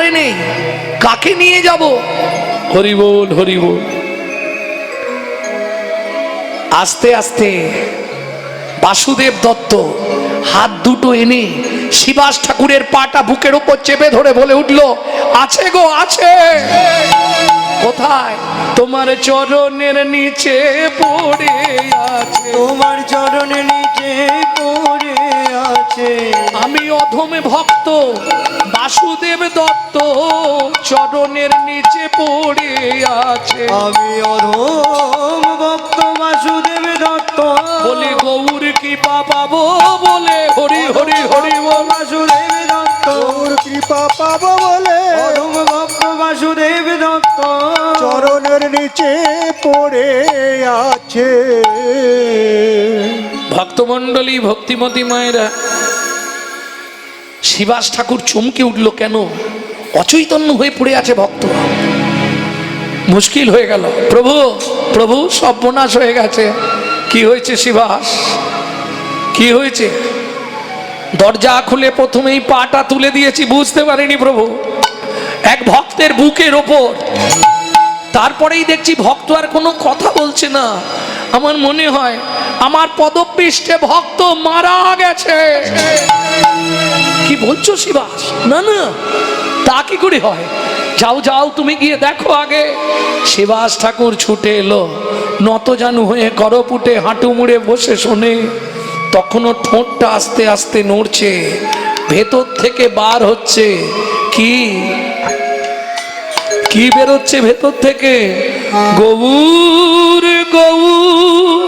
ঘরে নেই, কাকে নিয়ে যাব? হরি বল হরি বল। আস্তে আস্তে বাসুদেব দত্ত হাত দুটো এনে শিবাস ঠাকুরের পাটা বুকের উপর চেপে ধরে বলে উঠল, আছে গো আছে। কোথায়? তোমার চরণের নিচে পড়ে আছে, তোমার চরণের নিচে পড়ে আছে। আমি অধমে ভক্ত বাসুদেব দত্ত চরণের নিচে পড়ে আছে। আমি অধম ভক্ত বাসুদেব দত্ত বলে গৌর কৃপা পাবো বলে, হরি হরি হরি বল। বাসুদেব দত্ত গৌর কৃপা পাবো বলে অধম ভক্ত বাসুদেব দত্ত চরণের নিচে পড়ে আছে। ভক্তমণ্ডলী, ভক্তিমতী মায়েরা, শিবাস ঠাকুর চমকে উঠল, কেন? অচৈতন্য হয়ে পড়ে আছে ভক্ত। মুশকিল হয়ে গেল। প্রভু প্রভু সর্বনাশ হয়ে গেছে। কি হয়েছে শিবাস, কি হয়েছে? দরজা খুলে প্রথমেই পাটা তুলে দিয়েছি, বুঝতে পারিনি প্রভু, এক ভক্তের বুকের ওপর। তারপরেই দেখছি ভক্ত আর কোনো কথা বলছে না। আমার মনে হয় আমার পদপৃষ্ঠে ভক্ত মারা গেছে। কি বলছো শিবাস? না না, তা কি করে হয়? যাও যাও, তুমি গিয়ে দেখো আগে। শিবাস ঠাকুর ছুটে এলো, নতজানু হয়ে করপুটে হাঁটু মুড়ে বসে শোনে। তখনও ঠোঁটটা আস্তে আস্তে নড়ছে, ভেতর থেকে বার হচ্ছে কি কি বেরোচ্ছে ভেতর থেকে? গৌর গৌর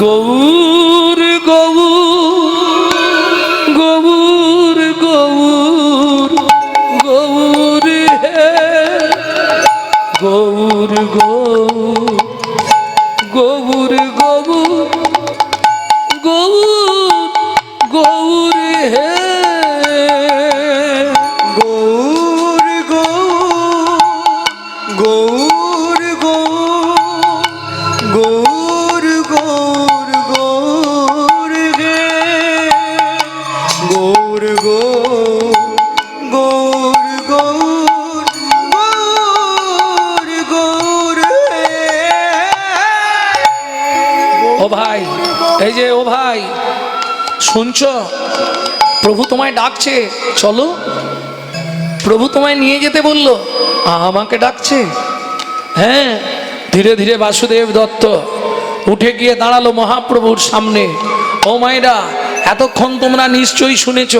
গৌর গৌর গৌর গৌর গৌর হে গৌর গৌর গৌর গৌর গৌর গৌর হে গৌর গৌর গৌর গৌর গৌর গৌর গে গৌর গৌর গৌর গৌর গৌর গৌর ও ভাই, এই যে ও ভাই, শুনছো? প্রভু তোমায় ডাকছে, চলো। প্রভু তোমায় নিয়ে যেতে বললো, আমাকে ডাকছে। হ্যাঁ, ধীরে ধীরে বাসুদেব দত্ত উঠে গিয়ে দাঁড়ালো মহাপ্রভুর সামনে। ও মায়েরা, এতক্ষণ তোমরা নিশ্চয়ই শুনেছ,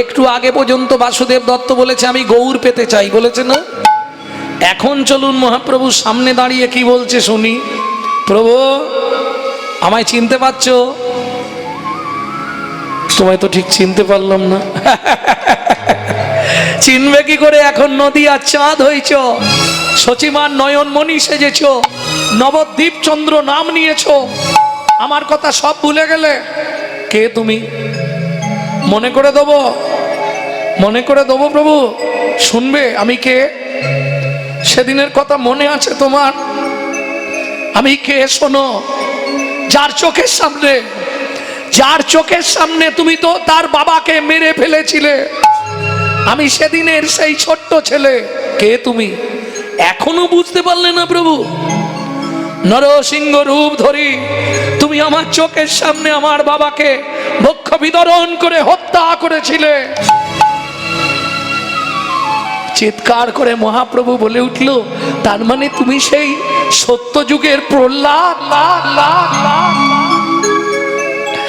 একটু আগে পর্যন্ত বাসুদেব দত্ত বলেছে আমি গৌর পেতে চাই, বলেছে না? এখন চলুন মহাপ্রভুর সামনে দাঁড়িয়ে কি বলছে শুনি। প্রভু, আমায় চিনতে পারছো? তোমায় তো ঠিক চিনতে পারলাম না। চিনবে কি করে? এখন নদী আর চাঁদ হয়েছ, সচিমার নয়নমণি সেজেছ, নবদ্বীপ চন্দ্র নাম নিয়েছ, আমার কথা সব ভুলে গেলে? কে তুমি? মনে করে দেবো, মনে করে দেবো প্রভু, শুনবে আমি কে? সেদিনের কথা মনে আছে তোমার? আমি কে শোনো। যার চোখের সামনে, যার চোখের সামনে তুমি তো তার বাবাকে মেরে ফেলেছিলে, আমি সেদিনের সেই ছোট্ট ছেলে। কে তুমি? এখনো বুঝতে পারলে না প্রভু? নরসিংহ রূপ ধরি তুমি আমার চোখের সামনে আমার বাবাকে বক্ষ বিদরণ করে হত্যা করেছিলে। চিৎকার করে মহাপ্রভু বলে উঠল, তার মানে তুমি সেই সত্য যুগের প্রহ্লাদ?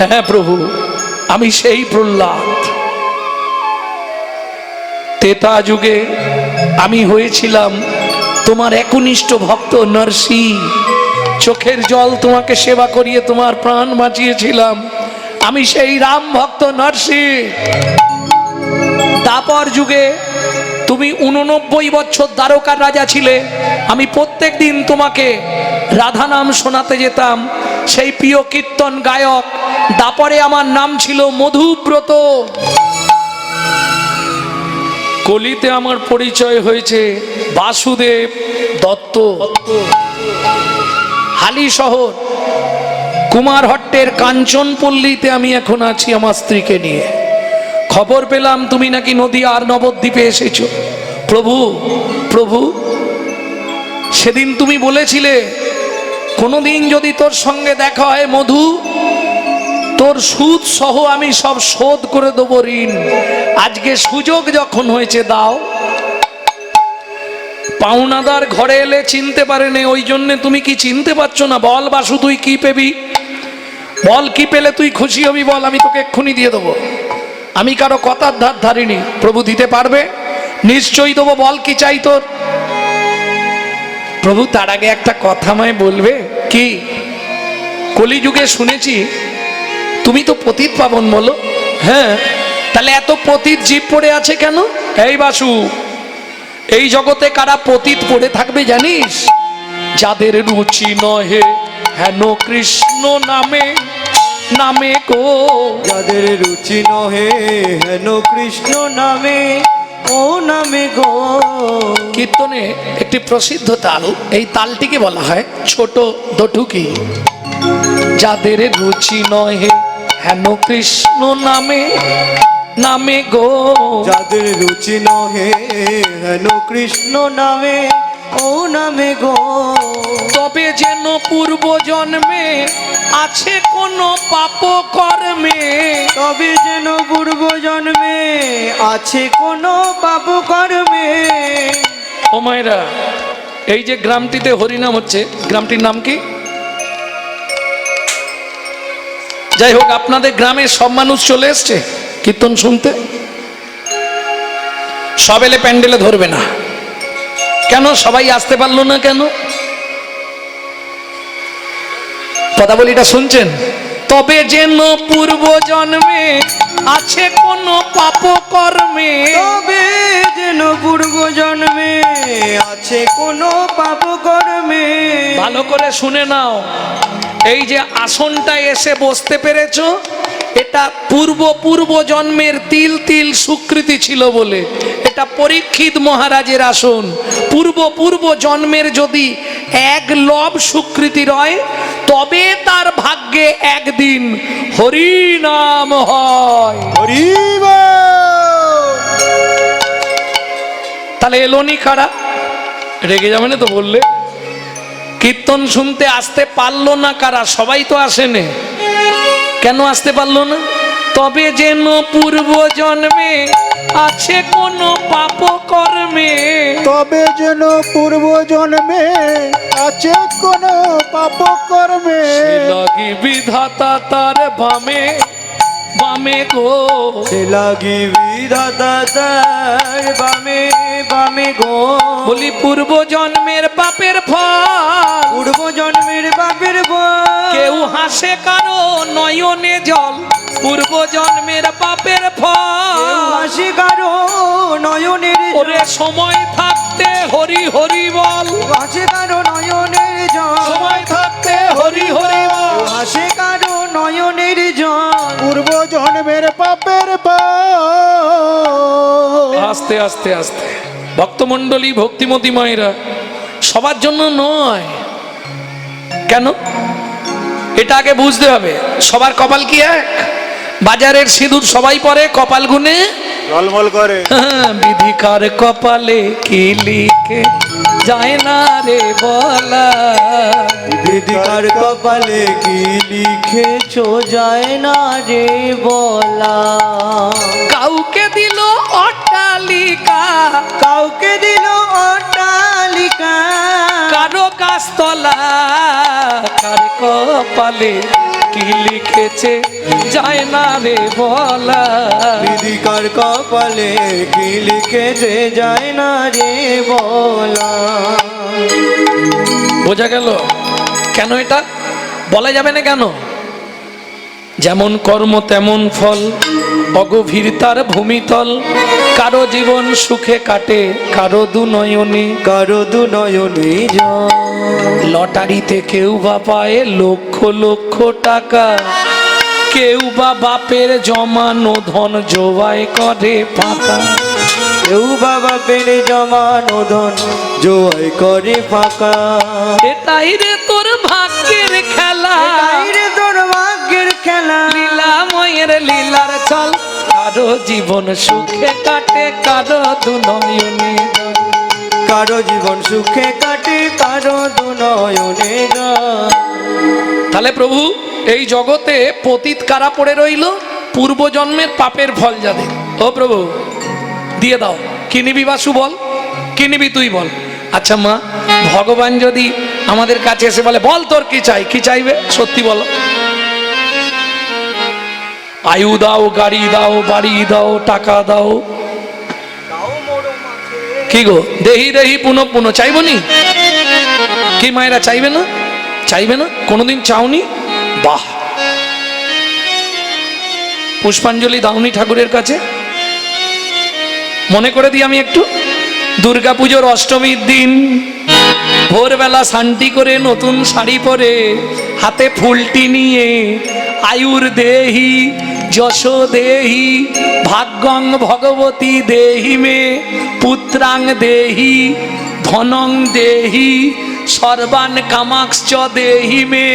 হ্যাঁ প্রভু, আমি সেই প্রহ্লাদ। ত্রেতা যুগে আমি হয়েছিলাম তোমার একনিষ্ঠ ভক্ত নরসি। চোখের জল তোমাকে সেবা করিয়ে তোমার প্রাণ বাঁচিয়েছিলাম। আমি সেই রাম ভক্ত নরসি। তারপর যুগে তুমি 89 বছর দ্বারকার রাজা ছিলে। আমি প্রত্যেক দিন তোমাকে রাধা নাম শোনাতে যেতাম, সেই প্রিয় কীর্তন গায়ক। দাপরে আমার নাম ছিল মধুব্রত। কলিতে আমার পরিচয় হয়েছে বাসুদেব দত্ত। হালি শহর কুমারহট্টের কাঞ্চনপল্লীতে আমি এখন আছি আমার স্ত্রীকে নিয়ে। খবর পেলাম তুমি নাকি নদিয়া আর নবদ্বীপে এসেছো। প্রভু প্রভু, সেদিন তুমি বলেছিলে কোনোদিন যদি তোর সঙ্গে দেখা হয় মধু, তোর সুদ সহ আমি সব শোধ করে দেবো ঋণ। আজকে সুযোগ যখন হয়েছে দাও। পাওনাদার ঘরে এলে চিনতে পারেনি, ওই জন্য তুমি কি চিনতে পারছো না? বল বাসু, তুই কি পেবি বল, কি পেলে তুই খুশি হবি বল, আমি তোকে এক্ষুনি দিয়ে দেবো। আমি কারো কথার ধার ধারিনি, প্রভু দিতে পারবে, নিশ্চয়ই দেবো। বল কি চাই তোর? প্রভু তার আগে একটা কথা আমায় বলবে। কি? কলিযুগে শুনেছি তুমি তো পতিত পাবন বলো। হ্যাঁ, তাহলে এত পতিত জীব পড়ে আছে কেন? এই বাসু, এই জগতে কারা পতিত পড়ে থাকবে জানিস? যাদের রুচি নহে হেন কৃষ্ণ নামে নামে গো। যাদের রুচি নহে হেন কৃষ্ণ নামে, ও নামে গো। কীর্তনে একটি প্রসিদ্ধ তাল, এই তালটিকে বলা হয় ছোট দটুকি। যাদের রুচি নহে হেন কৃষ্ণ নামে নামে গো। যাদের রুচি নহে হেন কৃষ্ণ নামে, ও নামে গো। তবে যেন পূর্ব জন্মে আছে কোন পাপ কর্মে। তবে যেন পূর্ব জন্মে আছে কোন পাপ কর্মে। ও মায়েরা, এই যে গ্রামটিতে হরিনাম হচ্ছে, গ্রামটির নাম কি? যাই হোক, আপনাদের গ্রামে সব মানুষ চলে এসছে কীর্তন শুনতে? সব এলে প্যান্ডেলে ধরবে না কেন? সবাই আসতে পারলো না কেন? কথা বলি, এটা শুনছেন? তবে যেন পূর্ব জন্মে আছে কোন পাপ কর্মে। তবে যেন পূর্ব জন্মে আছে কোন পাপ কর্মে। ভালো করে শুনে নাও, এই যে আসনটা এসে বসতে পেরেছো, এটা পূর্ব জন্মের তিল তিল সুকৃতি ছিল বলে। এটা পরীক্ষিত মহারাজের আসন। পূর্ব জন্মের যদি এক লব সুকৃতি রয়, তবে তার ভাগ্যে একদিন হরি নাম হয়। হরি বল। তাহলে এলোনি কারা? রেগে যাবে না তো বললে? কীর্তন শুনতে আসতে পারলো না কারা? সবাই তো আসেনে, কেন আসতে পারলো না? তবে যেন পূর্ব জন্মে আছে কোন পাপ কর্মে। তবে যেন পূর্ব জন্মে আছে কোন পাপ কর্মে। সে লাগি বিধাতা তার বামে বামে গো। সে লাগি বিধাতা তার বামে বামে গো। বলি পূর্ব জন্মের পাপের ফল, পূর্ব জন্মের বাপের বল। কেউ হাসে কারো নয়নে জল। পূর্ব জন্মের পাপের কেউ ফল, হাসি কারো নয়নের জল। ওরে সময় থাকতে হরি হরি বল। হাসি কারো নয়নের জল। সময় থাকতে হরি হরি বল। হাসি কারো নয়নের জল। পূর্ব জন্মের পাপের ফল। আস্তে আস্তে আস্তে ভক্তমণ্ডলী, ভক্তিমতী মায়েরা, সবার জন্য নয়। কেন? এটা আগে বুঝতে হবে। সবার কপাল কি এক? বাজারের সিঁদুর সবাই পরে, কপাল গুনে ঝলমল করে। বিধিকার কপালে কি লিখে যায় না রে বলা। বিধিকার কপালে কি লিখেছো যায় না রে বলা। কাউকে দিল অট্টালিকা, কাউকে দিল অট্টালিকা। কারো গাছতলা, কার কপালে কি লিখেছে যায় না রে বলা। বিধিকার কপালে কি লিখেছে যায় না রে বলা। বোঝা গেল কেন এটা বলা যাবে না? কেন? যেমন কর্ম তেমন ফল, অগভীর তার ভূমিতল। কারো জীবন সুখে কাটে, কারো দু নয়নে, কারো দু নয়নে জল। লটারিতে কেউ বা পায় লক্ষ লক্ষ টাকা, কেউ বা বাপের জমানো ধন জোয়াই করে ফাঁকা। কেউ বাবা পেলে জমানো ধন জোয়াই করে ফাঁকা। এটাই রে তোর ভাগ্যের খেলা, এটাই রে তোর ভাগ্যের খেলা। লীলাময়ের লীলার চল। কার কারো জীবন সুখে কাটে কারো দুনয়নে কারো জীবন সুখে কাটে কারো দুনয়নে গান। তাহলে প্রভু এই জগতে পতিত কারা পড়ে রইল? পূর্বজন্মের পাপের ফল যাদের। ও প্রভু দিয়ে দাও। কি নিবি বাসু বল, কি নিবি তুই বল। আচ্ছা মা, ভগবান যদি আমাদের কাছে এসে বলে বল তোর কি চাই, কি চাইবে সত্যি বলো? আয়ু দাও, গাড়ি দাও, বাড়ি দাও, টাকা দাও, কি গো দেহি দেহি পুনঃ পুনঃ চাইবো নি? কি মায়েরা চাইবে না? চাইবে না? কোনোদিন চাওনি? বাহ, পুষ্পাঞ্জলি দাওনি ঠাকুরের কাছে? মনে করে দিই আমি একটু। দুর্গাপুজোর অষ্টমীর দিন ভোরবেলা শান্তি করে নতুন শাড়ি পরে হাতে ফুলটি নিয়ে আয়ুর দেহি যশ দেহি ভাগ্যং ভগবতী দেহি মে পুত্রাং দেহি ধনং দেহি সর্বান কামাক্ষ দেহি মে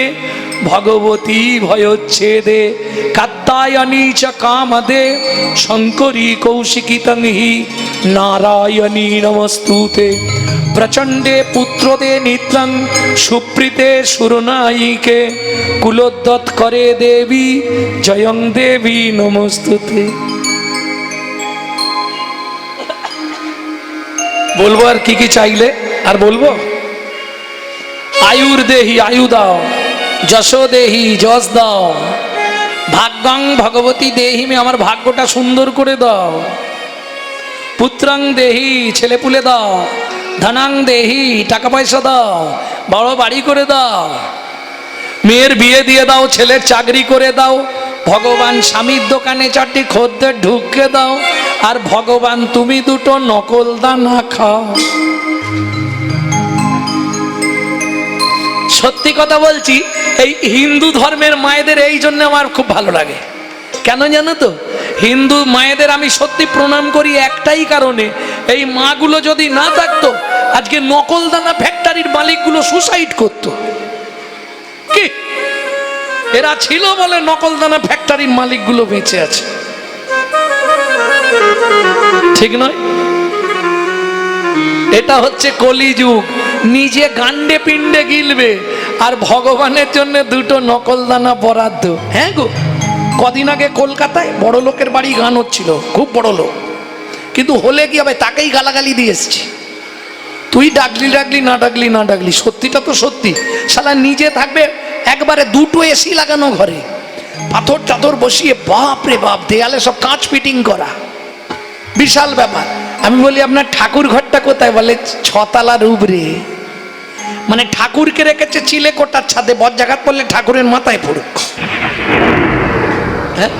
ভগবতী ভয়োচ্ছেদে কাত্তায়নী চ কামদে শঙ্করী কৌশিকিতং হি নারায়ণী নমস্তুতে প্রচণ্ডে পুত্রদে নিত্যং সুপ্রীতে সুরনায়িকে কুলোদ্যত করে দেবী জয়ং দেবী নমস্তুতে। বলবো আর কি কি চাইলে? আর বলবো? আয়ুর দেহি আয়ু দাও, যশ দেহি যশ দাও, ভাগ্যং ভগবতী দেহি মে আমার ভাগ্যটা সুন্দর করে দাও, পুত্রাং দেহি ছেলে পুলে দাও, ধনাং দেহি টাকা পয়সা দাও, বড় বাড়ি করে দাও, মেয়ের বিয়ে দিয়ে দাও, ছেলের চাকরি করে দাও, ভগবান স্বামীর দোকানে 4টি খদ্দের ঢুকে দাও, আর ভগবান তুমি 2টো নকল দানা খাও। সত্যি কথা বলছি, এই হিন্দু ধর্মের মায়েদের এই জন্য আমার খুব ভালো লাগে। কেন জানো তো? হিন্দু মায়েদের আমি সত্যি প্রণাম করি একটাই কারণে, এই মাগুলো যদি না থাকতো আজকে নকলদানা ফ্যাক্টরির মালিকগুলো সুসাইড করত। কি এরা ছিল বলে নকলদানা ফ্যাক্টরির মালিকগুলো বেঁচে আছে, ঠিক নয়? এটা হচ্ছে কলিযুগ। নিজে গান্ডে পিণ্ডে গিলবে আর ভগবানের জন্য 2টো নকলদানা বরাদ্দ। হ্যাঁ গো, কদিন আগে কলকাতায় বড় লোকের বাড়ি গান হচ্ছিল, খুব বড় লোক, কিন্তু হলে কি হবে, তাকেই গালাগালি দিয়ে এসছে। তুই ডাকলি ডাকলি না ডাকলি না ডাকলি, সত্যিটা তো সত্যি। শালা নিজে থাকবে একবারে 2টো এসি লাগানো ঘরে, পাথর টাথর বসিয়ে, বাপ রে বাপ, দেয়ালে সব কাঁচ ফিটিং করা, বিশাল ব্যাপার। আমি বলি আপনার ঠাকুর ঘরটা কোথায়? বলে 6 তলার উপরে। মানে ঠাকুরকে রেখেছে চিলে কোটার ছাদে, বজ্রাঘাত পড়লে ঠাকুরের মাথায় পড়ুক। হ্যাঁ,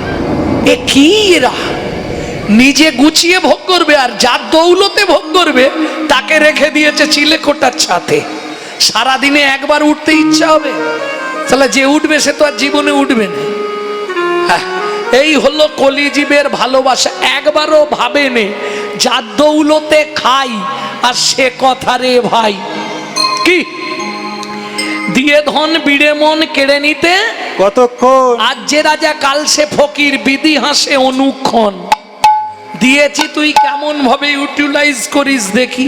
এ কি এরা? নিজে গুছিয়ে ভোগ করবে আর যার দৌলতে ভোগ করবে তাকে রেখে দিয়েছে চিলে কোটার ছাদে। সারাদিনে একবার উঠতে ইচ্ছা হবে? তাহলে যে উঠবে সে তো আর জীবনে উঠবে না। হ্যাঁ, এই হলো কলিজীবের ভালোবাসা। একবারও ভাবে নে যার দৌলতে খাই, আর সে কথা রে ভাই, কি দিয়ে ধন বিড়ে মন কেড়ে নিতে কতক্ষণ? আজ যে রাজা কাল সে ফকির, বিধি হাসে অনুক্ষণ। দিয়েছি তুই কেমন ভাবে ইউটিলাইজ করিস দেখি,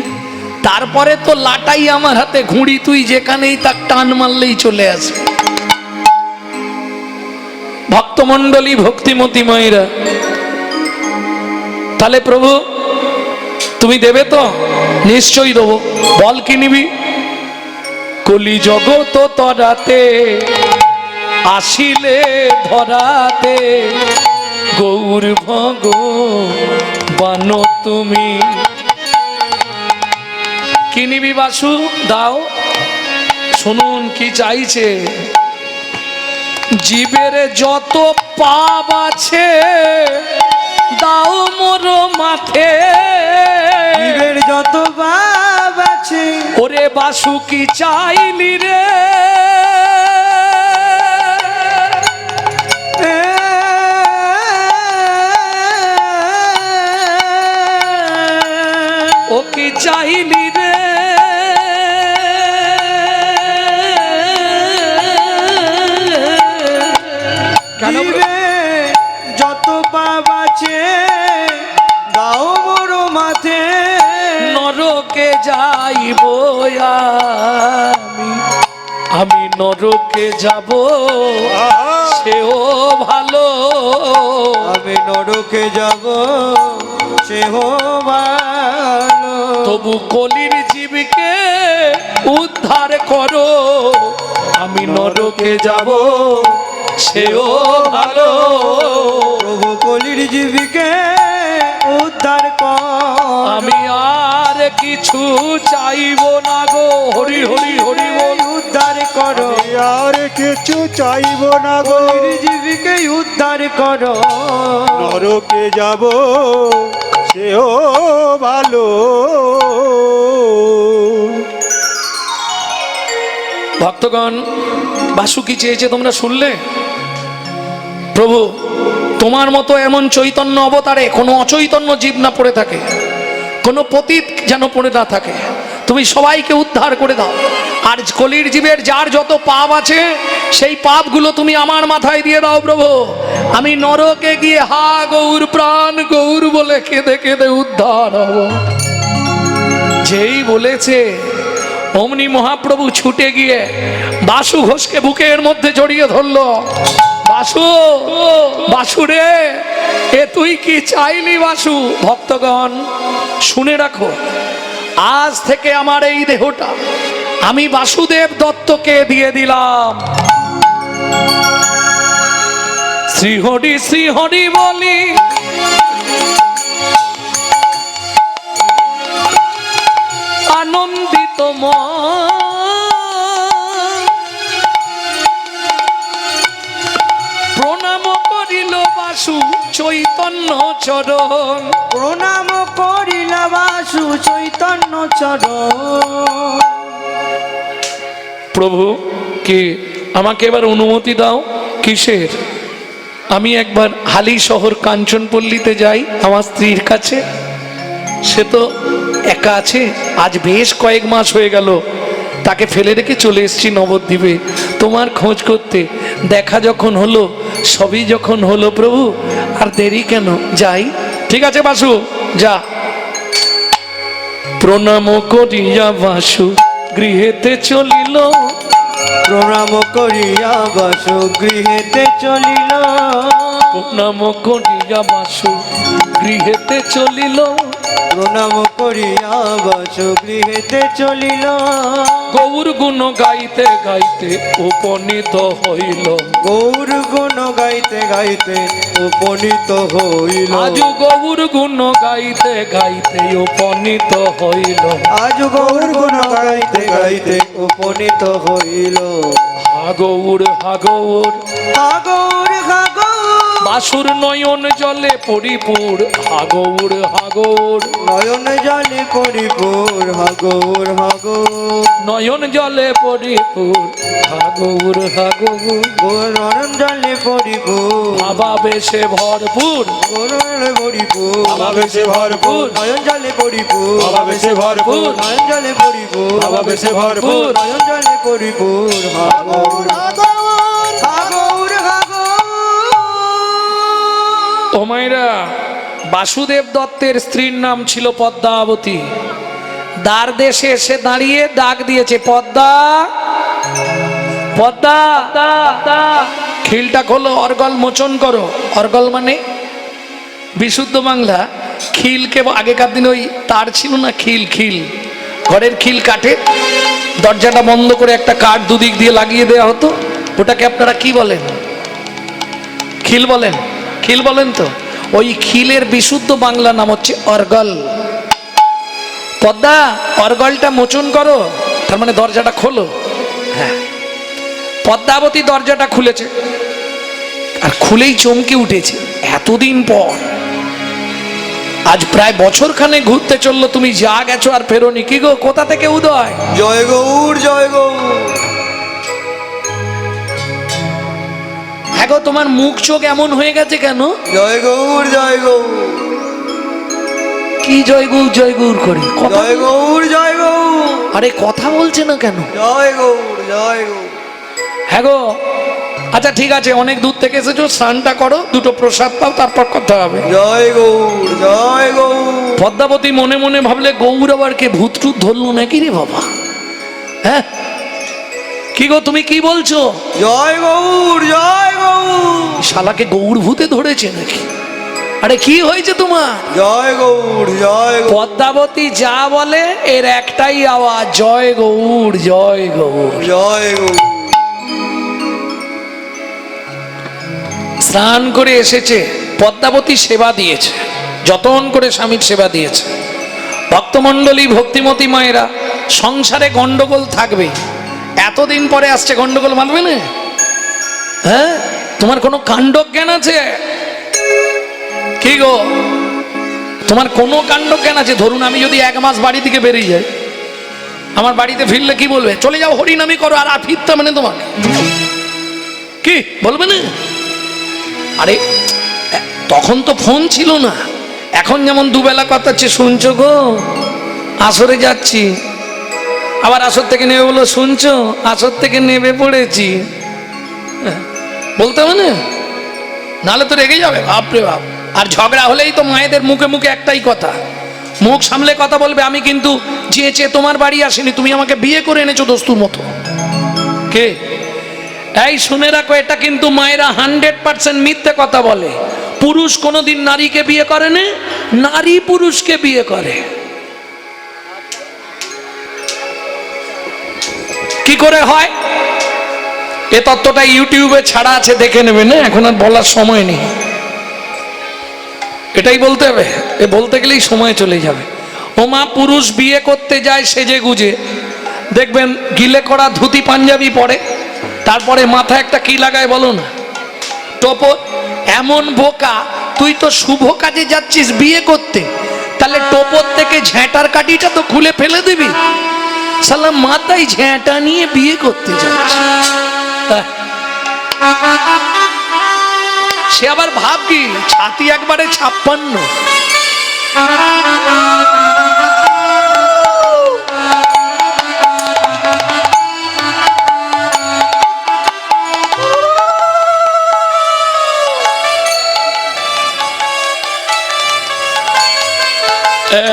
তারপরে তো লাটাই আমার হাতে, ঘুড়ি তুই যেখানেই তাক টান মারলেই চলে আসে। ভক্তমণ্ডলী, ভক্তিমতী মায়েরা, তাহলে প্রভু তুমি দেবে তো? নিশ্চয়ই দেবো। বল কি নিবি? কলি জগত তরাতে আসিলে ধরাতে গৌর ভগবান তুমি। কি নিবি বাসু? দাও। শুনুন কি চাইছে। জীবের যত পাপ আছে দাও মোর মাথে, জীবের যত পাপ আছে। ওরে বাসু কি চাইলি রে? ও কি চাইলি রে? জীবের যত পাপ আছে নরকে যাইব আমি নরকে যাব সেও ভালো, আমি নরকে যাব সেও ভালো। তবু কলির জীবকে উদ্ধার করো, আমি নরকে যাব সেও ভালো। প্রভু কলির জীবকে উদ্ধার কর, আমি আর কিছু চাইব না গো, হরি হরি হরি বল। উদ্ধার করো, আর কিছু চাইব না গো, কলির জীবকে উদ্ধার করো। নরকে যাব সেও ভালো। ভক্তগণ, বাসু কি চেয়েছে তোমরা শুনলে? প্রভু তোমার মতো এমন চৈতন্য অবতারে কোনো অচৈতন্য জীব না পড়ে থাকে, কোনো পতিত যেন পড়ে না থাকে, তুমি সবাইকে উদ্ধার করে দাও। আর কলির জীবের যার যত পাপ আছে সেই পাপগুলো তুমি আমার মাথায় দিয়ে দাও প্রভু। আমি নরকে গিয়ে হা গৌর প্রাণ গৌর বলে কেঁদে কেঁদে উদ্ধার হব। যেই বলেছে অমনি মহাপ্রভু ছুটে গিয়ে বাসু ঘোষকে বুকের মধ্যে জড়িয়ে ধরলো। বাসু, বাসু রে, এ তুই কি চাইলি বাসু? ভক্তগণ শুনে রাখো, আজ থেকে আমার এই দেহটা আমি বাসুদেব দত্তকে দিয়ে দিলাম। শ্রী হরি বলি আনন্দিত প্রণাম করিল বাসু চৈতন্য চরণ, প্রণাম করিল বাসু চৈতন্য চরণ। প্রভু কে আমাকে এবার অনুমতি দাও। কিসের? আমি একবার হালি শহর কাঞ্চনপল্লীতে যাই আমার স্ত্রীর কাছে। সে তো একা আছে, আজ বেশ কয়েক মাস হয়ে গেল তাকে ফেলে রেখে চলে এসেছি নবদ্বীপে তোমার খোঁজ করতে। দেখা যখন হলো, সবই যখন হলো প্রভু, আর দেরি কেন, যাই। ঠিক আছে বাসু, যা। প্রণাম করিয়া বাসু গৃহেতে চলিল, প্রণাম করিয়া বাসু গৃহেতে চলিল, প্রণাম করিয়া বাসু গৃহেতে চলিল, প্রণাম করিয়া বাসু গৃহেতে চলিল। গৌর গুণ গাইতে গাইতে উপনীত হইল, গৌর গুণ গাইতে গাইতে উপনীত হইল, আজ গৌর গুণ গাইতে গাইতে উপনীত হইল, আজ গৌর গুণ গাইতে গাইতে উপনীত হইল। হা গৌর হা গৌর, হা গৌর হা গৌর, বাসুর নয়ন জলে পরিপূর, হা গৌর হা গৌর, নয়ন জলে পরিপূর, হা গৌর হা গৌর, নয়ন জলে পরিপূর, হা গৌর হা গৌর, নয়ন জলে পরিপূর, বাবা বেশে ভরপুর, নয়ন পরিপূর, বাবা বেশে ভরপুর, নয়ন জলে পরিপূর, বাবা বেশে ভরপুর, নয়ন জলে পরিপূর, বাবা বেশে ভরপুর, নয়ন জলে পরিপূর, হা গৌর হা গৌর, হা গৌর হা গৌর। ও মায়েরা, বাসুদেব দত্তের স্ত্রীর নাম ছিল পদ্মাবতী। দ্বার দেশে এসে দাঁড়িয়ে ডাক দিয়েছে, পদ্মা পদ্মা, খিলটা খোলো, অর্গল মোচন করো। অর্গল মানে বিশুদ্ধ বাংলা খিলকে, আগেকার দিন ওই তার ছিল না, খিল, খিল ঘরের খিল কাঠে দরজাটা বন্ধ করে একটা কাঠ দুদিক দিয়ে লাগিয়ে দেওয়া হতো, ওটাকে আপনারা কি বলেন? খিল বলেন? খিল বলেন তো? ওই খিলের বিশুদ্ধ বাংলা নাম হচ্ছে অর্গল। পদ্মা, অর্গলটা মোচন করো, তার মানে দরজাটা খোলো। হ্যাঁ, পদ্মাবতী দরজাটা খুলেছে, আর খুলেই চমকে উঠেছে। এতদিন পর, আজ প্রায় বছরখানে ঘুরতে চললো, তুমি যা গেছো আর ফেরোনি। কি গো, কোথা থেকে উদয়? জয় গৌর জয় গৌর। হ্যাঁ গো, তোমার মুখ চোখ এমন হয়ে গেছে কেন? জয় গৌর জয় গৌর, কি জয় গৌর জয় গৌর করে কথা? জয় গৌর জয় গৌর, আরে কথা বলছে না কেন? জয় গৌর জয় গৌর। হ্যাঁ গো, আচ্ছা ঠিক আছে, অনেক দূর থেকে এসেছো, স্নানটা করো, দুটো প্রসাদ পাও, তারপর কথা হবে। জয় গৌর, জয় গৌর। পদ্মাবতী মনে মনে ভাবলে গৌর আবার কে ভূত টুত ধরলো নাকি রে বাবা? হ্যাঁ, কি গো তুমি কি বলছো? জয় গৌর, জয় গৌর। শালাকে গৌর ভূতে ধরেছে নাকি? আরে কি হয়েছে তোমার? জয় গৌর, জয় গৌর। পদ্মাবতী যা বলে এর একটাই আওয়াজ, জয় গৌর, জয় গৌর। জয় গৌর। স্নান করে এসেছে, পদ্মাবতী সেবা দিয়েছে, যতন করে স্বামীর সেবা দিয়েছে। ভক্তমণ্ডলী, ভক্তিমতী মায়েরা, সংসারে গন্ডগোল থাকবে, এতদিন পরে আসছে, গন্ডগোল মানবে না? হ্যাঁ, তোমার কোনো কাণ্ড জ্ঞান আছে? কি গো, তোমার কোনো কাণ্ড জ্ঞান আছে? ধরুন আমি যদি 1 মাস বাড়ি থেকে বেরিয়ে যাই, আমার বাড়িতে ফিরলে কি বলবে? চলে যাও, হরিনামি করো, আর ফিরতে মানে তোমাকে কি বলবে না? আরে তখন তো ফোন ছিল না, এখন যেমন দুবেলা কথা হচ্ছে, শুনছো গো আসরে যাচ্ছি, আবার আসর থেকে নেবে বলো, শুনছো আসর থেকে নেবে পড়েছি, বলতে হবে না? নাহলে তো রেগে যাবে, বাপরে বাপ। আর ঝগড়া হলেই তো মায়েদের মুখে মুখে একটাই কথা, মুখ সামলে কথা বলবে, আমি কিন্তু চেয়ে তোমার বাড়ি আসিনি, তুমি আমাকে বিয়ে করে এনেছো দস্তুর মতো। কে? এই শুনে রাখো, এটা কিন্তু মায়েরা 100% মিথ্যে কথা বলে। পুরুষ কোনোদিন নারীকে বিয়ে করে না, নারী পুরুষকে বিয়ে করে। কি করে হয় এ তত্ত্বটা ইউটিউবে ছাড়া আছে, দেখে নেবে না, এখন আর বলার সময় নেই, এটাই বলতে হবে, এ বলতে গেলেই সময় চলে যাবে। ও মা, পুরুষ বিয়ে করতে যায় সেজে গুজে, দেখবেন গিলে করা ধুতি পাঞ্জাবি পরে, তারপরে মাথায় একটা কি লাগায় বলো না, টোপর। এমন বোকা, তুই তো শুভ কাজে যাচ্ছিস বিয়ে করতে, তাহলে টোপর থেকে ঝ্যাঁটার কাঠিটা তো খুলে ফেলে দিবি, শালা মাথায় ঝ্যাঁটা নিয়ে বিয়ে করতে যাচ্ছে। সে আবার ভাব কি, ছাতি একবারে 56।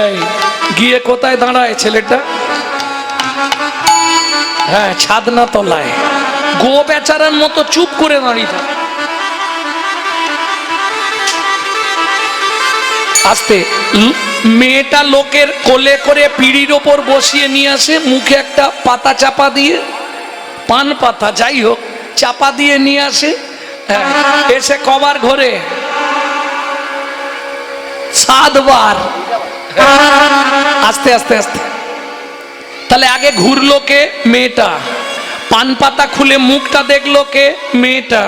এই গিয়ে কোথায় দাঁড়ায় ছেলেটা? হ্যাঁ, ছাদনা তলায়, গো বেচারার মতো চুপ করে দাঁড়িয়ে থাকে। আস্তে, মেয়েটা লোকের কোলে করে পিঁড়ির ওপর বসিয়ে নিয়ে আসে, মুখে একটা পাতা চাপা দিয়ে, পান পাতা যাই হোক, চাপা দিয়ে নিয়ে আসে, এসে কবার ঘরে 7 বার। আস্তে আস্তে আস্তে, তাহলে আগে ঘুরলো কে? মেয়েটা। পান পাতা খুলে মুখটা দেখলো কে? মেয়েটা।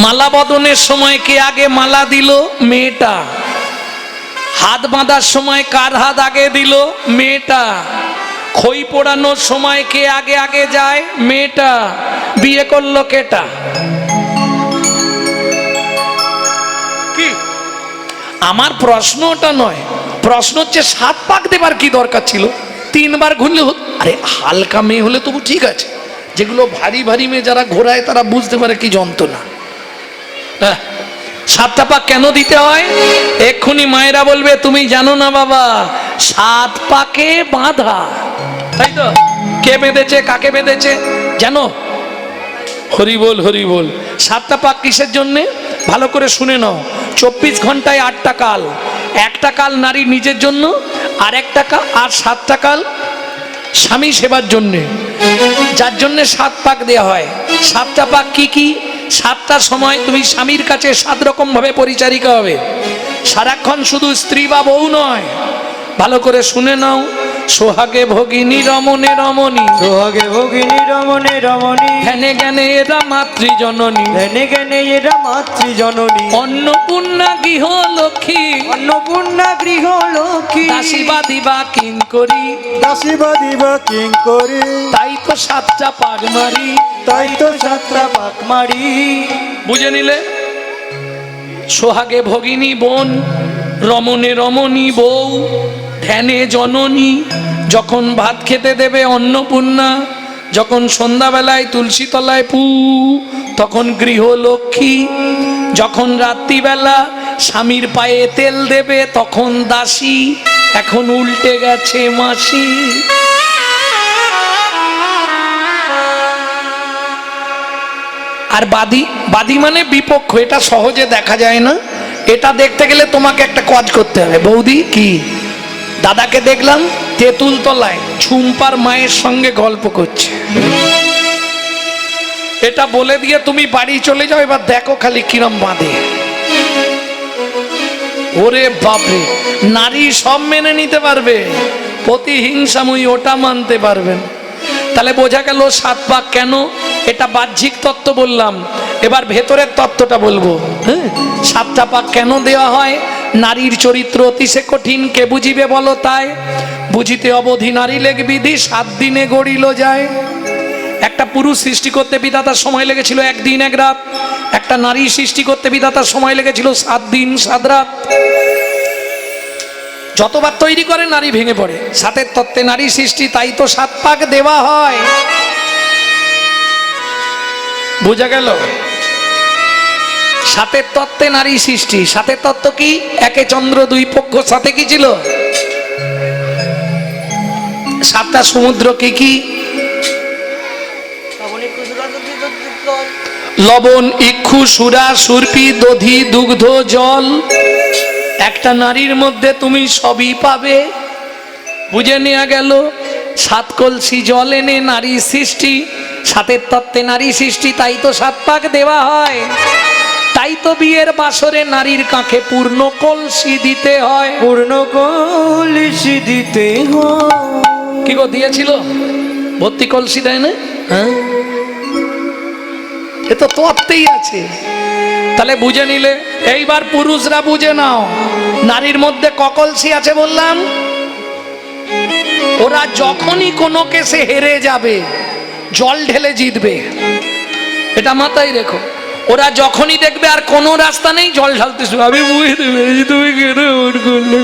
মালা বদনের সময় কে আগে মালা দিল? মেয়েটা। হাত বাঁধার সময় কার হাত আগে দিল? মেয়েটা। খই পোড়ানোর সময় কে আগে আগে যায়? মেয়েটা। বিয়ে করলো কেটা? কি আমার প্রশ্ন ওটা নয়, প্রশ্ন হচ্ছে 7 পাক দেবার কি দরকার ছিল? 3 বার ঘুরলে হতো। আরে হালকা মেয়ে হলে তবু ঠিক আছে, যেগুলো ভারী ভারী মেয়ে যারা ঘোরায় তারা বুঝতে পারে কি যন্ত্রণা। 7টা পাক কেন দিতে হয়? এক্ষুনি মায়েরা বলবে তুমি জানো না বাবা, 7 পাকে বাঁধা, তাই তো? কে বেঁধেছে, কাকে বেঁধেছে জানো? হরি বল, হরি বল। 7টা পাক কিসের জন্যে? ভালো করে শুনে নাও। 24 ঘন্টায় 8টা কাল, একটা কাল নারী নিজের জন্য, আর একটা কাল, আর 7টা কাল স্বামী সেবার জন্যে, যার জন্যে 7 পাক দেওয়া হয়। 7টা পাক কি কি? 7টা সময় তুমি স্বামীর কাছে 7 রকম ভাবে পরিচারিকা হবে। সারাক্ষণ শুধু স্ত্রী বা বউ নয়, ভালো করে শুনে নাও। সোহাগে ভগিনী রমণে রমণী, সোহাগে ভগিনী রমণে রমণী, ধ্যানে জ্ঞানে এরা মাতৃজননী, ধ্যানে জ্ঞানে এরা মাতৃজননী, অন্নপূর্ণা গৃহ লক্ষ্মী, অন্নপূর্ণা গৃহ লক্ষ্মী, দাসী বাদিবা কিঙ্করি, দাসী বাদিবা কিঙ্করি, তাই তো 7টা পাক মারি, তাই তো 7টা পাক মারি। বুঝে নিলে? সোহাগে ভগিনী বোন, রমণে রমণী বউ, ধ্যানে জননী, যখন ভাত খেতে দেবে অন্নপূর্ণা, যখন সন্ধ্যাবেলায় তুলসী তলায় পু, তখন গৃহলক্ষ্মী। যখন রাত্রিবেলা স্বামীর পায়ে তেল দেবে, তখন দাসী। এখন উল্টে গেছে মাসি। আর বাদী, বাদী মানে বিপক্ষ। এটা সহজে দেখা যায় না। এটা দেখতে গেলে তোমাকে একটা কাজ করতে হবে। বৌদি কি, দাদাকে দেখলাম তেঁতুল তলায় ঝুম্পার মায়ের সঙ্গে গল্প করছে। এটা বলে দিয়ে তুমি বাড়ি চলে যাও, এবার দেখো খালি কিরম বাঁধে। ওরে বাপরে, নারী সব মেনে নিতে পারবে, প্রতিহিংসাময়ী ওটা মানতে পারবেন। তাহলে বোঝা গেল 7 পাক কেন। এটা বাহ্যিক তত্ত্ব বললাম, এবার ভেতরের তত্ত্বটা বলবো। হ্যাঁ, 7টা পাক কেন দেওয়া হয়? নারীর চরিত্র অতিশে কঠিন, কে বুঝিবে বলো তাই? বুঝিতে অবধি নারী লেগ বিধি, 7 দিনে গড়িল যায়। একটা পুরুষ সৃষ্টি করতে বিধাতার সময় লেগেছিল 1 দিন 1 রাত। একটা নারী সৃষ্টি করতে বিধাতার সময় লেগেছিল 7 দিন 7 রাত। যতবার তৈরি করে নারী ভেঙে পড়ে। 7-এর তত্ত্বে নারী সৃষ্টি, তাই তো 7 পাক দেওয়া হয়। বোঝা গেল? 7-এর তত্ত্বে নারী সৃষ্টি। 7-এর তত্ত্ব কি? 1 চন্দ্র 2 পক্ষ। 7-এ কি ছিল? 7টা সমুদ্র কি কি? লবণ, ইক্ষু, সুরা, সুরপি, দধি, দুগ্ধ, জল। একটা নারীর মধ্যে তুমি সবই পাবে। বুঝে নেওয়া গেল। 7 কলসি জল এনে নারী সৃষ্টি। 7-এর তত্ত্বে নারী সৃষ্টি, তাই তো 7 পাক দেওয়া হয়। তাই তো বিয়ের বাসরে নারীর কাঁখে পূর্ণ কলসি দিতে হয়। পূর্ণ কলসি দিতে হয়। কি গো, দিয়েছিল? ভর্তি কলসি দেয় না? হ্যাঁ, এ তো তত্ত্বেই আছে। তাহলে বুঝে নিলে। এইবার পুরুষরা বুঝে নাও, নারীর মধ্যে ককলসি আছে বললাম। ওরা যখনই কোনো কেসে হেরে যাবে, জল ঢেলে জিতবে। এটা মাথায় রেখো। ওরা যখনই দেখবে আর কোনো রাস্তা নেই, জল ঢালতে শুরু। আমি বুঝতে পেরেছি তুমি কেন এমন করলে।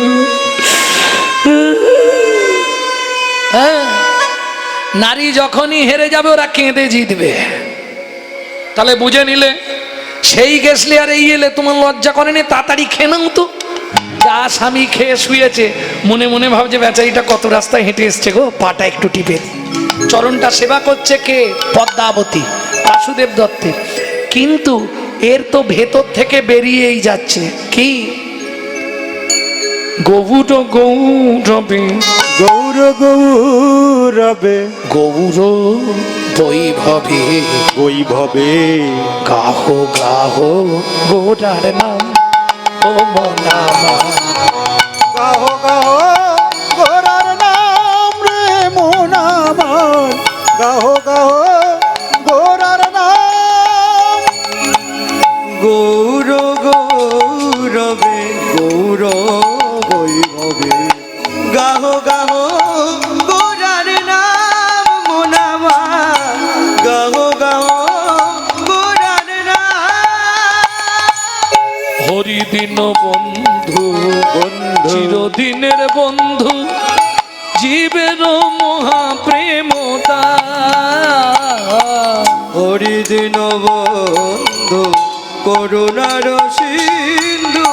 হ্যাঁ, নারী যখনই হেরে যাবে, ওরা কেঁদে জিতবে। তাহলে বুঝে নিলে। সেই গেছলে আর এই এলে তোমার লজ্জা করেনি? তাড়াতাড়ি খেয়ে নাও তো। যা স্বামী খেয়ে শুয়েছে, মনে মনে ভাবছে বেচারিটা কত রাস্তায় হেঁটে এসছে গো, পাটা একটু টিপে। চরণটা সেবা করছে কে? পদ্মাবতী, বাসুদেব দত্তের। কিন্তু এর তো ভেতর থেকে বেরিয়েই যাচ্ছে কি? গৌর গৌরবে, গৌর গৌরবে, গৌর বৈভবে, বৈভবে, গাহো গাহো গোরার নাম ও মনামা। গাহো গাহো গোরার নাম রে মন আমার, গাহো গাহো গোরার নাম। গৌর গৌরবে, গৌর বৈভবে, গাহো গাহো গোরার নাম মন আমার, গাহো গাহো গোরার নাম। হরিদিন বন্ধু, বন্ধু, চিরদিনের বন্ধু, জীবের মহাপ্রেমতা। হরিদিন বন্ধু, করুণার সিন্ধু,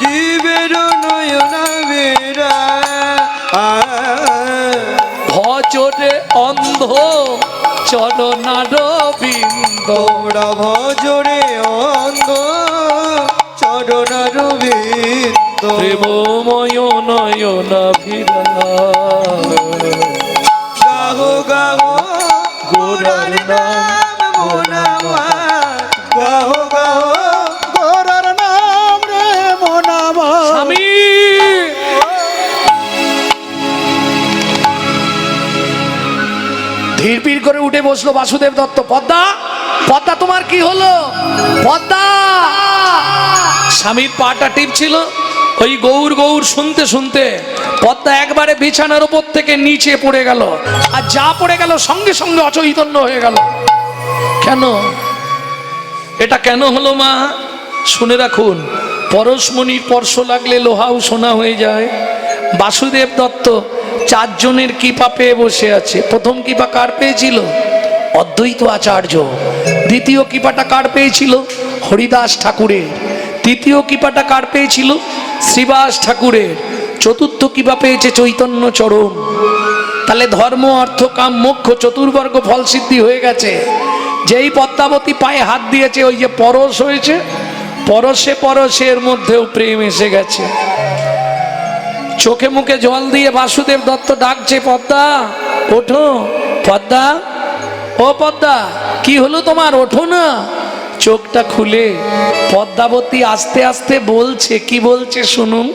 জীবের নয়নাবেরা। ভজরে অন্ধ চরণার বিন্দ, তোমরা ভজরে অন্ধ চরণার বিন্দ। প্রেমময় নয়নাভিরা। গাহো গাহো গোরার নাম মন আমার, গাহো গাহো গোরার নাম রে মন আমার। স্বামী, ধীরপির করে উঠে বসলো বাসুদেব দত্ত। পদ্মা, পদ্মা তোমার কি হলো? পদ্মা। স্বামীর পাটা টিপছিল। ওই গৌর গৌর শুনতে শুনতে পদ্মা একবারে বিছানার উপর থেকে নিচে পড়ে গেল। আর যা পড়ে গেল সঙ্গে সঙ্গে অচৈতন্য হয়ে গেল। কেন? এটা কেন হলো মা? শুনে রাখুন, পরশমণির স্পর্শ লাগলে লোহাও সোনা হয়ে যায়। বাসুদেব দত্ত 4 জনের কৃপা পেয়ে বসে আছে। প্রথম কৃপা কার পেয়েছিল? অদ্বৈত আচার্য। দ্বিতীয় কৃপাটা কার পেয়েছিল? হরিদাস ঠাকুরের। তৃতীয় কৃপাটা কার পেয়েছিল? শ্রীবাস ঠাকুরের। চতুর্থ কৃপা পেয়েছে চৈতন্য চরণ। তাহলে ধর্ম অর্থ কাম মোক্ষ চতুর্বর্গ ফল সিদ্ধি হয়ে গেছে। যেই পদ্মাবতী পায়ে হাত দিয়েছে, ওই যে পরশ হয়েছে, পরশে পরশের মধ্যেও প্রেম এসে গেছে। চোখে মুখে জল দিয়ে বাসুদেব দত্ত ডাকছে, পদ্মা ওঠো, পদ্মা ও পদ্মা, কি হলো তোমার, ওঠো না। চোখটা খুলে পদ্মাবতী আস্তে আস্তে বলছে, কি বলছে শুনুন।